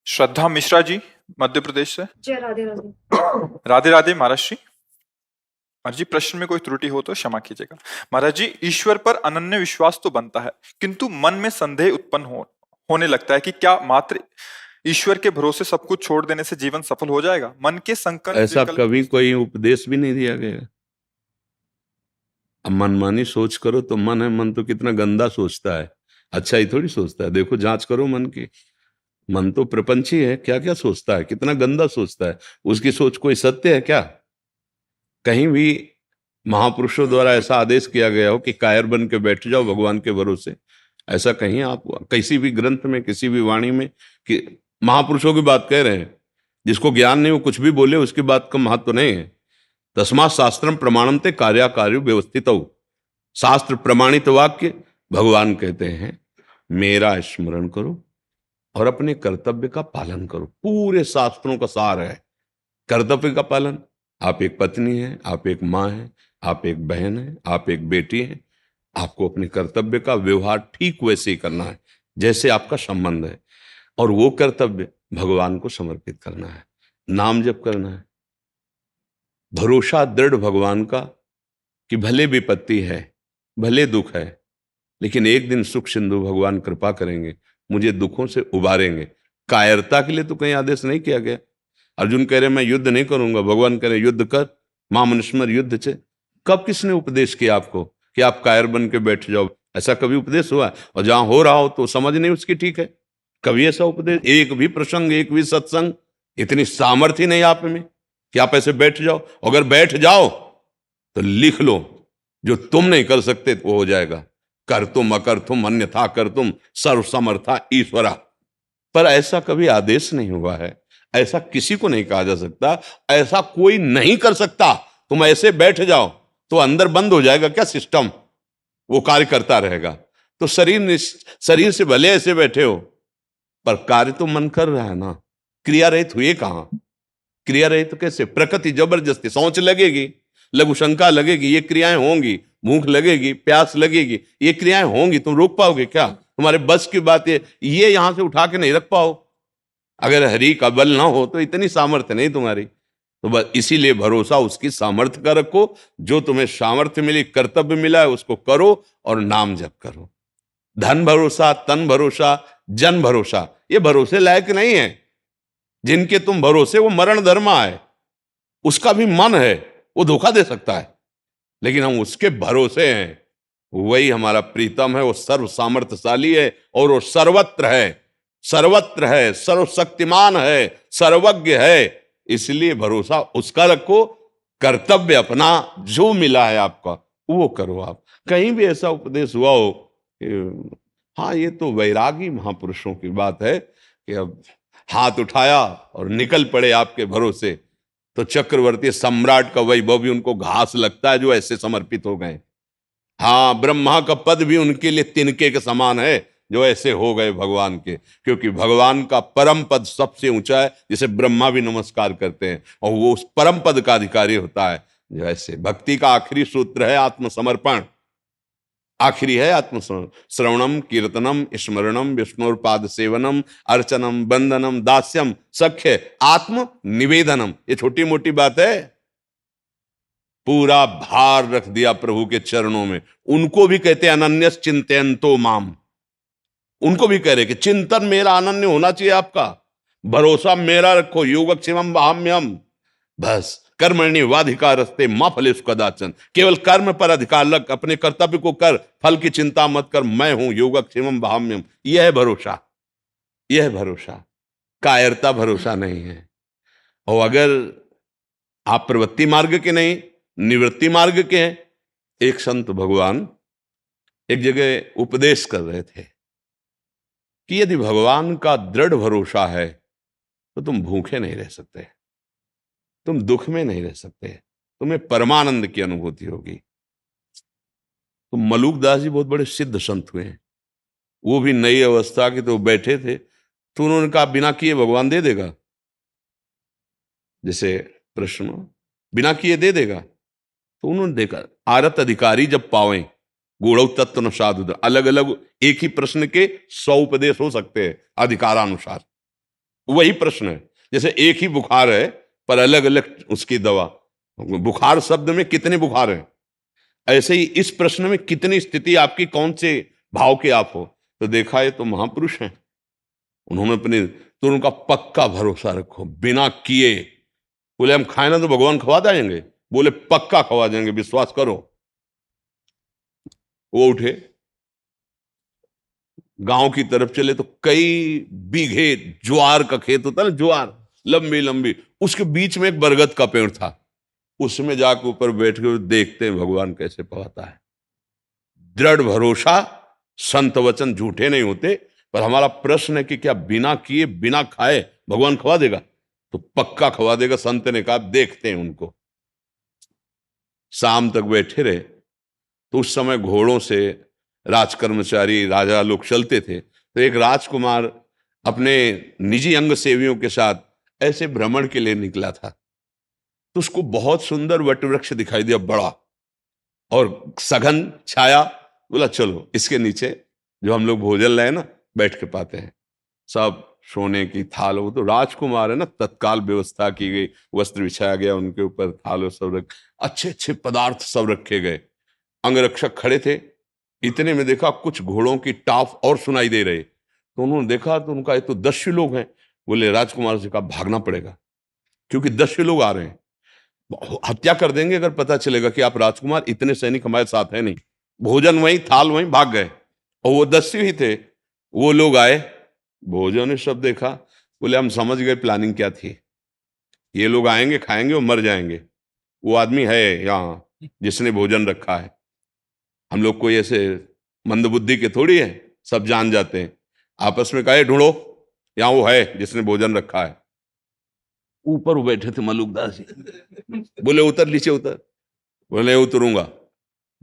श्रद्धा मिश्रा जी, मध्य प्रदेश से। जय राधे राधे। राधे राधे महाराज जी। महाराज जी, प्रश्न में कोई त्रुटि हो तो क्षमा कीजिएगा। महाराज जी, ईश्वर पर अनन्य विश्वास तो बनता है, किंतु मन में संदेह उत्पन्न होने लगता है कि क्या मात्र ईश्वर के भरोसे सब कुछ छोड़ देने से जीवन सफल हो जाएगा। मन के संकल्प ऐसा कभी कोई उपदेश भी नहीं दिया गया। अब मनमानी सोच करो तो मन है, मन तो कितना गंदा सोचता है, अच्छा ही थोड़ी सोचता है। देखो, जांच करो मन की। मन तो प्रपंची है, क्या क्या सोचता है, कितना गंदा सोचता है। उसकी सोच कोई सत्य है क्या? कहीं भी महापुरुषों द्वारा ऐसा आदेश किया गया हो कि कायर बन के बैठ जाओ भगवान के भरोसे? ऐसा कहीं आप किसी भी ग्रंथ में, किसी भी वाणी में कि महापुरुषों की बात कह रहे हैं? जिसको ज्ञान नहीं वो कुछ भी बोले, उसकी बात का महत्व नहीं है। तस्मात् शास्त्रम प्रमाणम ते कार्याकार्य व्यवस्थित। शास्त्र प्रमाणित वाक्य भगवान कहते हैं, मेरा स्मरण करो और अपने कर्तव्य का पालन करो। पूरे शास्त्रों का सार है कर्तव्य का पालन। आप एक पत्नी हैं, आप एक माँ हैं, आप एक बहन हैं, आप एक बेटी हैं। आपको अपने कर्तव्य का व्यवहार ठीक वैसे ही करना है जैसे आपका संबंध है, और वो कर्तव्य भगवान को समर्पित करना है। नाम जप करना है, भरोसा दृढ़ भगवान का कि भले विपत्ति है, भले दुख है, लेकिन एक दिन सुख सिंधु भगवान कृपा करेंगे, मुझे दुखों से उबारेंगे। कायरता के लिए तो कहीं आदेश नहीं किया गया। अर्जुन कह रहे मैं युद्ध नहीं करूंगा, भगवान कह रहे युद्ध कर, मां मनुष्मर युद्ध से। कब किसने उपदेश किया आपको कि आप कायर बन के बैठ जाओ? ऐसा कभी उपदेश हुआ? और जहां हो रहा हो तो समझ नहीं उसकी ठीक है। कभी ऐसा उपदेश, एक भी प्रसंग, एक भी सत्संग, इतनी सामर्थ्य नहीं आप में कि आप ऐसे बैठ जाओ। अगर बैठ जाओ तो लिख लो, जो तुम नहीं कर सकते वो हो जाएगा। कर तुम अकर तुम अन्यथा कर तुम सर्व समर्था ईश्वरा। पर ऐसा कभी आदेश नहीं हुआ है, ऐसा किसी को नहीं कहा जा सकता, ऐसा कोई नहीं कर सकता। तुम ऐसे बैठ जाओ तो अंदर बंद हो जाएगा क्या सिस्टम? वो कार्य करता रहेगा। तो शरीर से भले ऐसे बैठे हो, पर कार्य तो मन कर रहा है ना। क्रिया रहित हुए कहां? क्रिया रहित तो कैसे? प्रकृति जबरदस्ती, सोच लगेगी, लघु शंका लगेगी, ये क्रियाएं होंगी, भूख लगेगी, प्यास लगेगी, ये क्रियाएं होंगी। तुम रोक पाओगे क्या? तुम्हारे बस की बात है, ये यहां से उठा के नहीं रख पाओ। अगर हरि का बल ना हो तो इतनी सामर्थ्य नहीं तुम्हारी। तो बस इसीलिए भरोसा उसकी सामर्थ्य का रखो। जो तुम्हें सामर्थ्य मिली, कर्तव्य मिला है, उसको करो और नाम जप करो। धन भरोसा, तन भरोसा, जन भरोसा, ये भरोसे लायक नहीं है। जिनके तुम भरोसे वो मरण धर्मा है, उसका भी मन है, वो धोखा दे सकता है, लेकिन हम उसके भरोसे हैं। वही हमारा प्रीतम है, वो सर्व सामर्थ्यशाली है और वो सर्वत्र है, सर्वत्र है, सर्वशक्तिमान है, सर्वज्ञ है। इसलिए भरोसा उसका रखो। कर्तव्य अपना जो मिला है आपका वो करो। आप कहीं भी ऐसा उपदेश हुआ हो कि हाँ ये तो वैरागी महापुरुषों की बात है कि अब हाथ उठाया और निकल पड़े आपके भरोसे, तो चक्रवर्ती सम्राट का वैभव भी उनको घास लगता है जो ऐसे समर्पित हो गए। हाँ, ब्रह्मा का पद भी उनके लिए तिनके के समान है जो ऐसे हो गए भगवान के, क्योंकि भगवान का परम पद सबसे ऊंचा है, जिसे ब्रह्मा भी नमस्कार करते हैं, और वो उस परम पद का अधिकारी होता है। जो ऐसे भक्ति का आखिरी सूत्र है आत्मसमर्पण। आखिरी है श्रवणम कीर्तनम स्मरणम विष्णुपाद सेवनम अर्चनम बंदनम दास्यम सख्य आत्म निवेदनम। ये छोटी मोटी बात है, पूरा भार रख दिया प्रभु के चरणों में। उनको भी कहते हैं अनन्यस चिंतयन्तो माम। उनको भी कह रहे कि चिंतन मेरा अनन्य होना चाहिए, आपका भरोसा मेरा रखो। योगक्षेमम वहाम्यहम्, बस कर्मण्य वाधिकारस्ते मां फलेषु कदाचन। केवल कर्म पर अधिकार लग, अपने कर्तव्य को कर, फल की चिंता मत कर। मैं हूं योगक्षेमम वहाम्यहम्। यह है भरोसा, यह है भरोसा। कायरता भरोसा नहीं है। और अगर आप प्रवृत्ति मार्ग के नहीं, निवृत्ति मार्ग के हैं। एक संत भगवान एक जगह उपदेश कर रहे थे कि यदि भगवान का दृढ़ भरोसा है तो तुम भूखे नहीं रह सकते, तुम दुख में नहीं रह सकते, तुम्हें परमानंद की अनुभूति होगी। तो मलूक दास जी बहुत बड़े सिद्ध संत हुए हैं। वो भी नई अवस्था के, तो बैठे थे, तो उन्होंने कहा बिना किए भगवान दे देगा। जैसे प्रश्न बिना किए दे देगा, तो उन्होंने देखा आरत अधिकारी जब पावें गूढ़ तत्व न साधु। अलग अलग एक ही प्रश्न के 100 उपदेश हो सकते हैं अधिकारानुसार। वही प्रश्न है। जैसे एक ही बुखार है पर अलग अलग उसकी दवा, बुखार शब्द में कितने बुखार हैं, ऐसे ही इस प्रश्न में कितनी स्थिति आपकी, कौन से भाव के आप हो। तो देखा ये तो महापुरुष हैं, उन्होंने अपने, तो उनका पक्का भरोसा रखो बिना किए। बोले हम खाए ना तो भगवान खवा देंगे, बोले पक्का खवा देंगे, विश्वास करो। वो उठे, गांव की तरफ चले तो कई बीघे ज्वार का खेत होता है ना, ज्वार लंबी लंबी, उसके बीच में एक बरगद का पेड़ था, उसमें जाकर ऊपर बैठ के देखते हैं भगवान कैसे पवाता है। दृढ़ भरोसा, संत वचन झूठे नहीं होते। पर हमारा प्रश्न है कि क्या बिना किए बिना खाए भगवान खवा देगा? तो पक्का खवा देगा। संत ने कहा देखते हैं उनको। शाम तक बैठे रहे तो उस समय घोड़ों से राजकर्मचारी राजा लोग चलते थे, तो एक राजकुमार अपने निजी अंग सेवियों के साथ ऐसे भ्रमण के लिए निकला था। तो उसको बहुत सुंदर वटवृक्ष दिखाई दिया, बड़ा और सघन छाया। बोला चलो इसके नीचे जो हम लोग भोजन लाए ना बैठ के पाते हैं। सब सोने की थाल, वो तो राजकुमार है ना, तत्काल व्यवस्था की गई, वस्त्र बिछाया गया उनके ऊपर, थाल सब रख, अच्छे अच्छे पदार्थ सब रखे गए। अंगरक्षक खड़े थे, इतने में देखा कुछ घोड़ों की टाप और सुनाई दे रहे। तो उन्होंने देखा तो उनका ये तो 10 लोग हैं। बोले राजकुमार से कहा भागना पड़ेगा क्योंकि 10 लोग आ रहे हैं, हत्या कर देंगे अगर पता चलेगा कि आप राजकुमार, इतने सैनिक हमारे साथ है नहीं। भोजन वहीं, थाल वहीं, भाग गए। और वो 10 ही थे। वो लोग आए, भोजन ने सब देखा, बोले हम समझ गए प्लानिंग क्या थी, ये लोग आएंगे खाएंगे और मर जाएंगे। वो आदमी है यहाँ जिसने भोजन रखा है, हम लोग कोई ऐसे मंदबुद्धि के थोड़ी है, सब जान जाते हैं। आपस में कहे ढूंढो, यहाँ वो है जिसने भोजन रखा है। ऊपर वो बैठे थे मलुकदास जी, बोले उतर नीचे उतर। बोले उतरूंगा।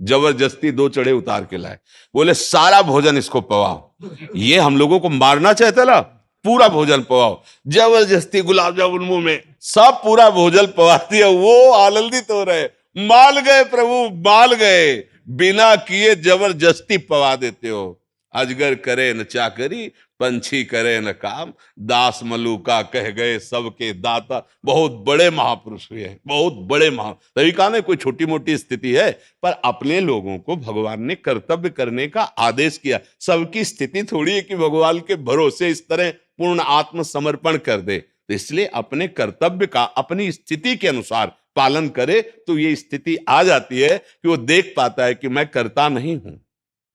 जबरदस्ती 2 चढ़े उतार के लाए। बोले सारा भोजन इसको पवाओ, ये हम लोगों को मारना चाहता ना, पूरा भोजन पवाओ। जबरदस्ती गुलाब जामुन मुंह में, सब पूरा भोजन पवा दिया। वो आनंदित हो रहे, माल गए प्रभु माल गए, बिना किए जबरदस्ती पवा देते हो। अजगर करे न चाकरी, पंछी करे न काम, दास मलूका कह गए सबके दाता। बहुत बड़े महापुरुष हुए हैं, बहुत बड़े तभी कहा ना कोई छोटी मोटी स्थिति है, पर अपने लोगों को भगवान ने कर्तव्य करने का आदेश किया। सबकी स्थिति थोड़ी है कि भगवान के भरोसे इस तरह पूर्ण आत्मसमर्पण कर दे। तो इसलिए अपने कर्तव्य का अपनी स्थिति के अनुसार पालन करे तो ये स्थिति आ जाती है कि वो देख पाता है कि मैं करता नहीं हूं।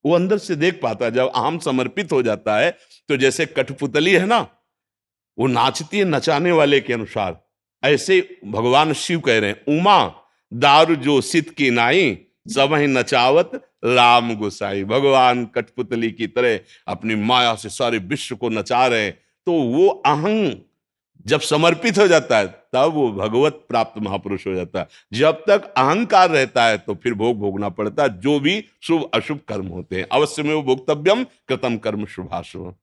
वो अंदर से देख पाता है। जब अहम समर्पित हो जाता है तो जैसे कठपुतली है ना, वो नाचती है नचाने वाले के अनुसार, ऐसे भगवान शिव कह रहे हैं उमा दारू जो सित की नाई, सब ही नचावत राम गोसाई। भगवान कठपुतली की तरह अपनी माया से सारे विश्व को नचा रहे हैं। तो वो अहं जब समर्पित हो जाता है तब वो भगवत प्राप्त महापुरुष हो जाता है। जब तक अहंकार रहता है तो फिर भोग भोगना पड़ता है, जो भी शुभ अशुभ कर्म होते हैं। अवश्य में वो भोक्तव्यम कृतम कर्म शुभाशुभ।